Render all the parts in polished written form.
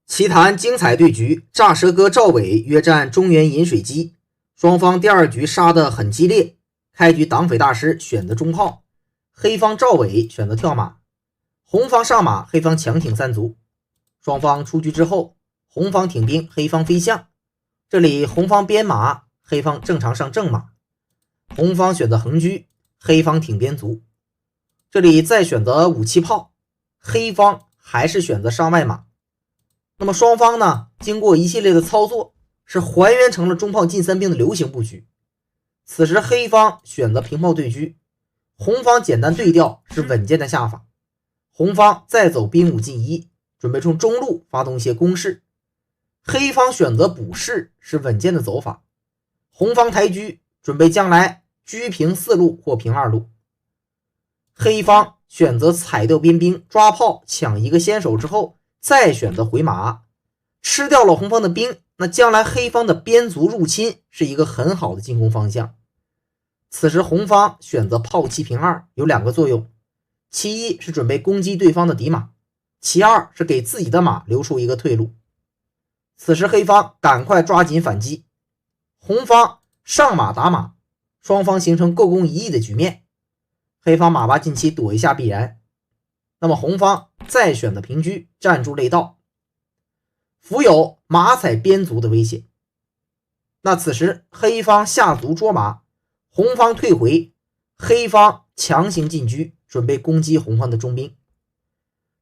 棋坛精彩对局，炸蛇哥赵伟约战中原饮水机，双方第二局杀得很激烈。开局党匪大师选择中炮，黑方赵伟选择跳马，红方上马，黑方强挺三卒。双方出局之后，红方挺兵，黑方飞象。这里红方边马，黑方正常上正马，红方选择横车，黑方挺边卒。这里再选择武器炮，黑方还是选择上外马。那么双方呢，经过一系列的操作，是还原成了中炮进三兵的流行布局。此时黑方选择平炮对车，红方简单对调是稳健的下法。红方再走兵5进1，准备从中路发动一些攻势。黑方选择补士是稳健的走法。红方抬车，准备将来车平4路或平2路。黑方选择踩掉边兵，抓炮抢一个先手之后，再选择回马，吃掉了红方的兵，那将来黑方的边卒入侵是一个很好的进攻方向。此时红方选择炮7平2，有2个作用，其一是准备攻击对方的底马，其二是给自己的马留出一个退路。此时黑方赶快抓紧反击，红方上马打马，双方形成构攻一役的局面。黑方马8进7躲一下必然，那么红方再选择平车，站住内道，伏有马踩边卒的威胁。那此时黑方下卒捉马，红方退回，黑方强行进车，准备攻击红方的中兵。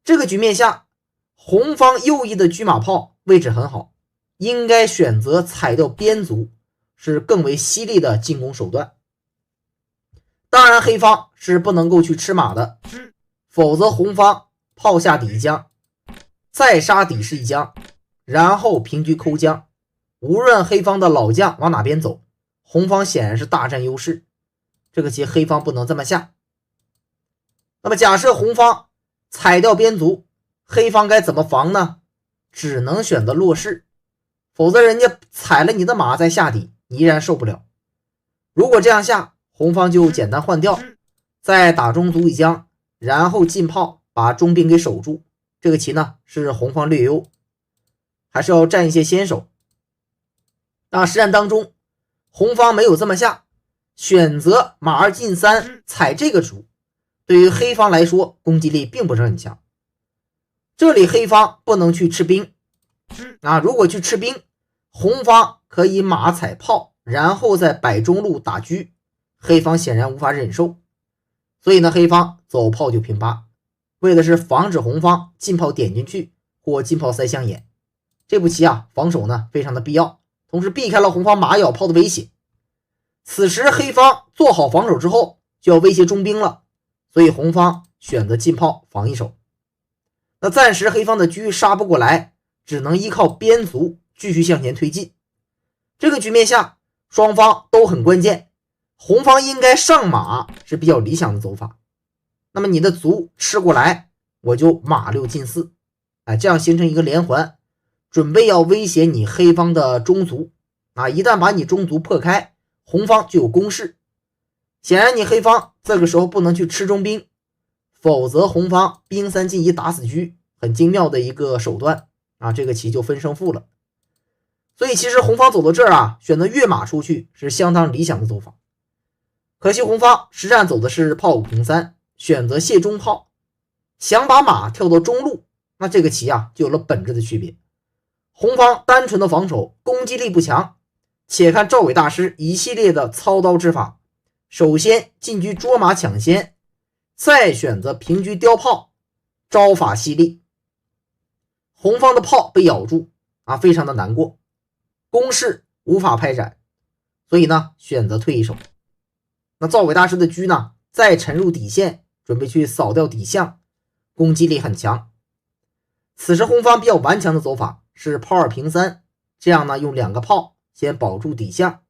这个局面下，红方右翼的车马炮位置很好，应该选择踩掉边卒，是更为犀利的进攻手段。当然黑方是不能够去吃马的，否则红方炮下底将，再杀底士一将，然后平车抠将。无论黑方的老将往哪边走，红方显然是大占优势，这个棋黑方不能这么下。那么假设红方踩掉边卒，黑方该怎么防呢？只能选择落士，否则人家踩了你的马再下底，你依然受不了。如果这样下，红方就简单换掉，再打中卒一将，然后进炮把中兵给守住。这个棋呢是红方略优，还是要占一些先手。那实战当中红方没有这么下，选择马2进3踩这个卒，对于黑方来说攻击力并不是很强。这里黑方不能去吃兵如果去吃兵，红方可以马踩炮，然后再摆中路打车，黑方显然无法忍受。所以呢黑方走炮9平8，为的是防止红方进炮点进去或进炮塞象眼。这步棋防守呢非常的必要，同时避开了红方马咬炮的威胁。此时黑方做好防守之后就要威胁中兵了，所以红方选择进炮防一手。那暂时黑方的车杀不过来，只能依靠边卒继续向前推进。这个局面下双方都很关键，红方应该上马是比较理想的走法。那么你的卒吃过来，我就马6进4，这样形成一个连环，准备要威胁你黑方的中卒一旦把你中卒破开，红方就有攻势。显然你黑方这个时候不能去吃中兵，否则红方兵3进1打死车，很精妙的一个手段这个棋就分胜负了。所以其实红方走到这儿选择跃马出去是相当理想的走法。可惜红方实战走的是炮5平3，选择卸中炮，想把马跳到中路，那这个棋就有了本质的区别。红方单纯的防守，攻击力不强。且看赵伟大师一系列的操刀之法，首先进车捉马抢先，再选择平车雕炮，招法犀利。红方的炮被咬住非常的难过，攻势无法开展，所以呢选择退一手。那赵伟大师的车呢再沉入底线，准备去扫掉底象，攻击力很强。此时红方比较顽强的走法是炮2平3，这样呢用2个炮先保住底象。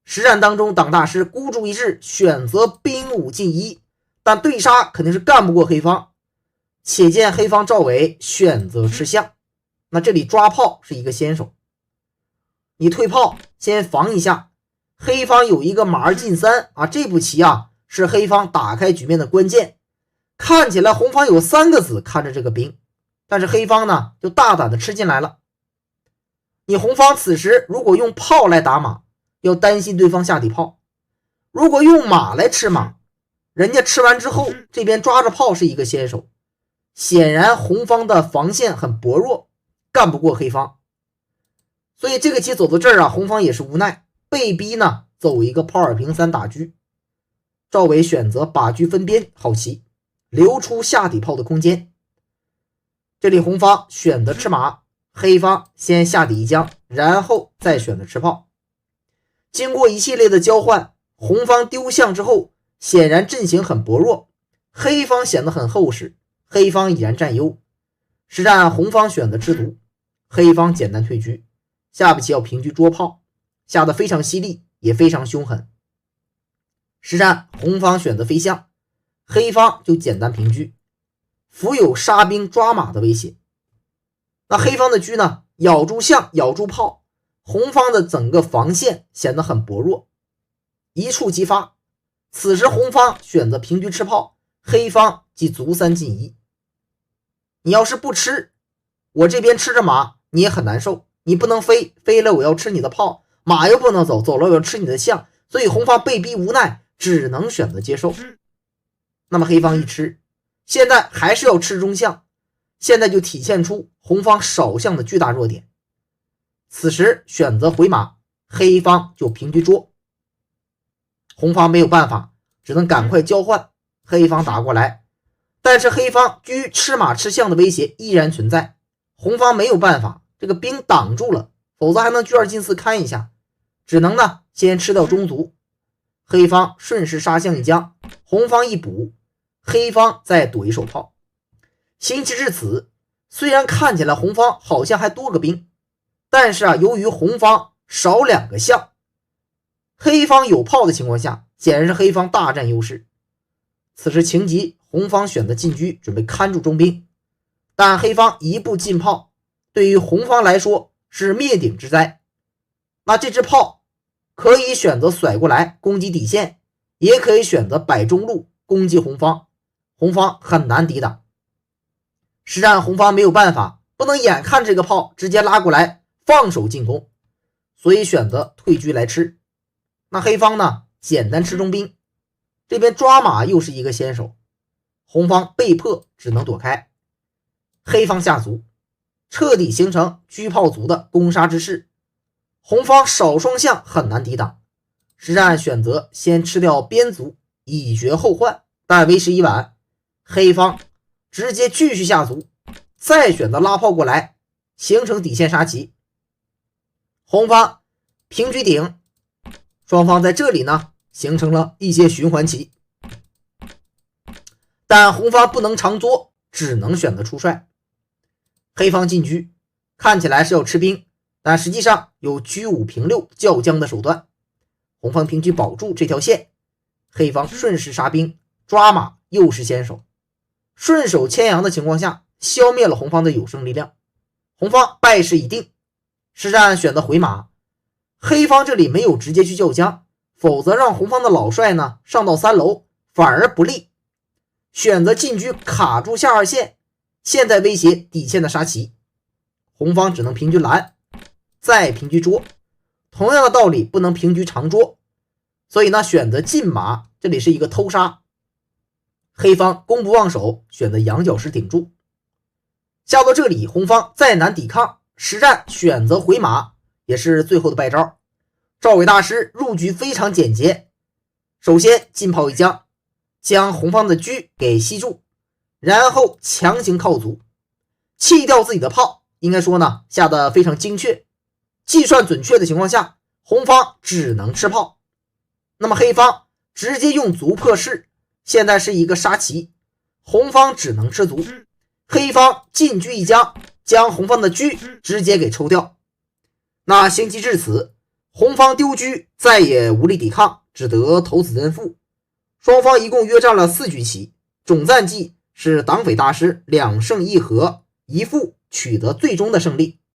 实战当中党大师孤注一掷，选择兵5进1，但对杀肯定是干不过黑方。且见黑方赵伟选择吃象，那这里抓炮是一个先手，你退炮先防一下。黑方有一个马2进3这步棋是黑方打开局面的关键。看起来红方有3个子看着这个兵，但是黑方呢就大胆的吃进来了。你红方此时如果用炮来打马，要担心对方下底炮；如果用马来吃马，人家吃完之后这边抓着炮是一个先手，显然红方的防线很薄弱，干不过黑方。所以这个棋走到这儿啊，红方也是无奈，被逼呢走一个炮二平三打车。赵伟选择把车分边，好棋，留出下底炮的空间。这里红方选择吃马，黑方先下底一将，然后再选择吃炮。经过一系列的交换，红方丢象之后，显然阵型很薄弱，黑方显得很厚实，黑方已然占优。实战红方选择吃卒，黑方简单退车，下步棋要平车捉炮，下得非常犀利，也非常凶狠。实战红方选择飞象，黑方就简单平车，伏有杀兵抓马的威胁。那黑方的车呢，咬住象，咬住炮，红方的整个防线显得很薄弱，一触即发。此时红方选择平车吃炮，黑方即卒三进一。你要是不吃，我这边吃着马你也很难受，你不能飞，飞了我要吃你的炮，马又不能走，走了我要吃你的象，所以红方被逼无奈，只能选择接受。那么黑方一吃，现在还是要吃中象，现在就体现出红方少象的巨大弱点。此时选择回马，黑方就平车捉。红方没有办法，只能赶快交换，黑方打过来，但是黑方车吃马吃象的威胁依然存在，红方没有办法，这个兵挡住了，否则还能车二进四看一下，只能呢先吃掉中卒。黑方顺势杀象一将，红方一补，黑方再躲一手炮。行棋至此，虽然看起来红方好像还多个兵，但是由于红方少2个象，黑方有炮的情况下，显然是黑方大占优势。此时情急，红方选择进车，准备看住中兵，但黑方一步进炮，对于红方来说是灭顶之灾。那这支炮可以选择甩过来攻击底线，也可以选择摆中路攻击红方，红方很难抵挡。实战红方没有办法，不能眼看这个炮直接拉过来放手进攻，所以选择退车来吃。那黑方呢简单吃中兵，这边抓马又是一个先手，红方被迫只能躲开。黑方下卒，彻底形成车炮卒的攻杀之势，红方少双象很难抵挡。实战选择先吃掉边卒，以绝后患，但为时已晚，黑方直接继续下卒，再选择拉炮过来，形成底线杀棋。红方平车顶，双方在这里呢形成了一些循环棋，但红方不能长作，只能选择出帅。黑方进车，看起来是要吃兵，但实际上有车5平6叫将的手段。红方平车保住这条线，黑方顺势杀兵，抓马又是先手，顺手牵羊的情况下消灭了红方的有生力量，红方败势已定。实战选择回马，黑方这里没有直接去叫将，否则让红方的老帅呢上到3楼反而不利，选择进车卡住下二线，现在威胁底线的杀棋。红方只能平车拦，再平车捉，同样的道理不能平车长捉，所以呢选择进马，这里是一个偷杀。黑方攻不忘手，选择羊角石顶住。下到这里红方再难抵抗，实战选择回马，也是最后的败招。赵伟大师入局非常简洁，首先进炮一将，将红方的车给吸住，然后强行靠卒，弃掉自己的炮，应该说呢下得非常精确，计算准确的情况下，红方只能吃炮。那么黑方直接用卒破势，现在是一个杀棋，红方只能吃卒，黑方进车一将，将红方的车直接给抽掉。那行棋至此，红方丢车再也无力抵抗，只得投子认负。双方一共约战了4局棋，总战绩是党匪大师2胜1和1负，取得最终的胜利。